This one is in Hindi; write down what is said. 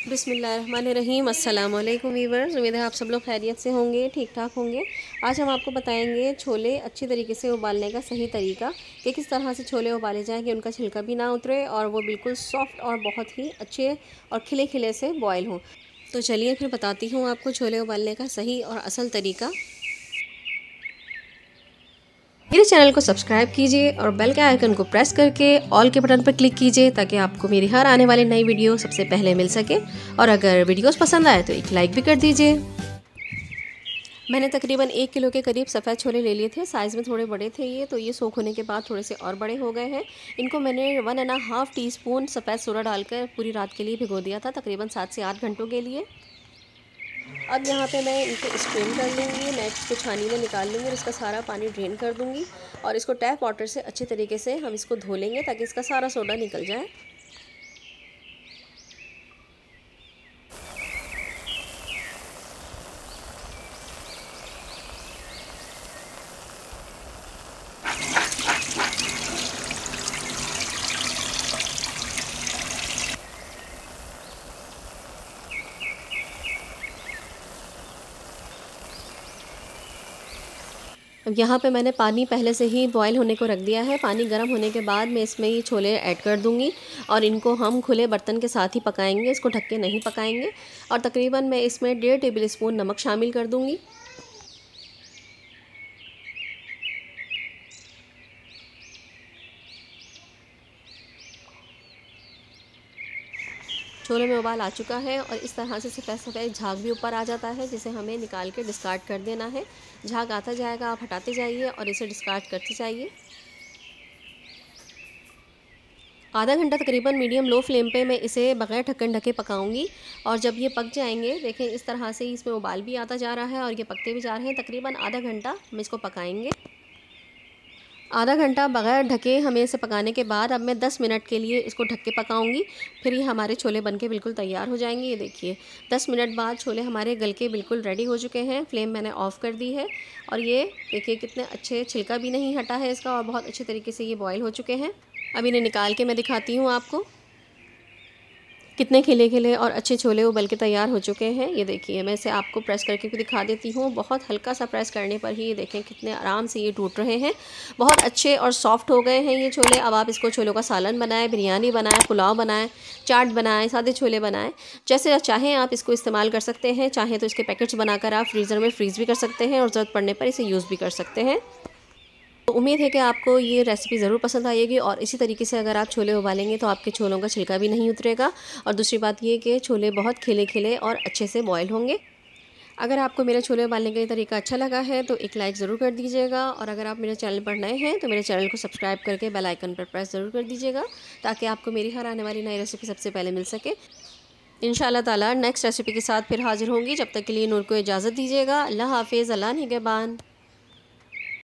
बिस्मिल्लाहिर्रहमानिर्रहीम। अस्सलाम वालेकुम वीवर्स, उम्मीद है आप सब लोग खैरियत से होंगे, ठीक ठाक होंगे। आज हम आपको बताएंगे छोले अच्छी तरीके से उबालने का सही तरीका कि किस तरह से छोले उबाले जाएं कि उनका छिलका भी ना उतरे और वो बिल्कुल सॉफ्ट और बहुत ही अच्छे और खिले खिले से बॉयल हों। तो चलिए फिर बताती हूँ आपको छोले उबालने का सही और असल तरीका। मेरे चैनल को सब्सक्राइब कीजिए और बेल के आइकन को प्रेस करके ऑल के बटन पर क्लिक कीजिए ताकि आपको मेरी हर आने वाली नई वीडियो सबसे पहले मिल सके। और अगर वीडियोस पसंद आए तो एक लाइक भी कर दीजिए। मैंने तकरीबन 1 किलो के करीब सफ़ेद छोले ले लिए थे। साइज़ में थोड़े बड़े थे ये, तो ये सोख होने के बाद थोड़े से और बड़े हो गए हैं। इनको मैंने 1.5 टीस्पून सफ़ेद सोडा डालकर पूरी रात के लिए भिगो दिया था, तकरीबन 7 से 8 घंटों के लिए। अब यहाँ पे मैं इनको स्ट्रेन कर लूँगी, मैं इसको छानी में निकाल लूँगी और इसका सारा पानी ड्रेन कर दूँगी और इसको टैप वाटर से अच्छे तरीके से हम इसको धो लेंगे ताकि इसका सारा सोडा निकल जाए। अब यहाँ पे मैंने पानी पहले से ही बॉयल होने को रख दिया है। पानी गर्म होने के बाद मैं इसमें ये छोले ऐड कर दूँगी और इनको हम खुले बर्तन के साथ ही पकाएंगे, इसको ढक के नहीं पकाएंगे। और तकरीबन मैं इसमें 1.5 टेबल स्पून नमक शामिल कर दूँगी। छोले में उबाल आ चुका है और इस तरह से सफ़ेद सफ़ेद झाग भी ऊपर आ जाता है, जिसे हमें निकाल के डिस्कार्ड कर देना है। झाग आता जाएगा, आप हटाते जाइए और इसे डिस्कार्ड करते जाइए। आधा घंटा तकरीबन मीडियम लो फ्लेम पे मैं इसे बग़ैर ढक्कन ढके पकाऊंगी। और जब ये पक जाएंगे, देखें इस तरह से इसमें उबाल भी आता जा रहा है और ये पकते भी जा रहे हैं। तकरीबन आधा घंटा हम इसको पकाएंगे। आधा घंटा बग़ैर ढके हमें इसे पकाने के बाद अब मैं 10 मिनट के लिए इसको ढक के पकाऊंगी। फिर ये हमारे छोले बनके बिल्कुल तैयार हो जाएंगे। ये देखिए 10 मिनट बाद छोले हमारे गल के बिल्कुल रेडी हो चुके हैं। फ्लेम मैंने ऑफ़ कर दी है और ये देखिए कितने अच्छे, छिलका भी नहीं हटा है इसका और बहुत अच्छे तरीके से ये बॉयल हो चुके हैं। अब इन्हें निकाल के मैं दिखाती हूँ आपको कितने खिले खिले और अच्छे छोले उबल के तैयार हो चुके हैं। ये देखिए मैं इसे आपको प्रेस करके भी दिखा देती हूँ। बहुत हल्का सा प्रेस करने पर ही ये देखें कितने आराम से ये टूट रहे हैं। बहुत अच्छे और सॉफ्ट हो गए हैं ये छोले। अब आप इसको छोलों का सालन बनाएं, बिरयानी बनाएं, पुलाव बनाएं, चाट बनाएं, सादे छोले बनाएं, जैसे चाहें आप इसको इस्तेमाल कर सकते हैं। चाहें तो इसके पैकेट्स बनाकर आप फ्रीज़र में फ्रीज़ भी कर सकते हैं और ज़रूरत पड़ने पर इसे यूज़ भी कर सकते हैं। तो उम्मीद है कि आपको ये रेसिपी ज़रूर पसंद आएगी और इसी तरीके से अगर आप छोले उबालेंगे तो आपके छोलों का छिलका भी नहीं उतरेगा। और दूसरी बात ये कि छोले बहुत खिले खिले और अच्छे से बॉयल होंगे। अगर आपको मेरे छोले उबालने का ये तरीका अच्छा लगा है तो एक लाइक ज़रूर कर दीजिएगा। और अगर आप मेरे चैनल पर नए हैं तो मेरे चैनल को सब्सक्राइब करके बेल आइकन पर प्रेस ज़रूर कर दीजिएगा ताकि आपको मेरी हर आने वाली नई रेसिपी सबसे पहले मिल सके। इंशाअल्लाह ताला नेक्स्ट रेसिपी के साथ फिर हाज़िर होंगी। जब तक के लिए नूर को इजाज़त दीजिएगा। अल्लाह हाफ़िज़, अल्लाह निगहबान।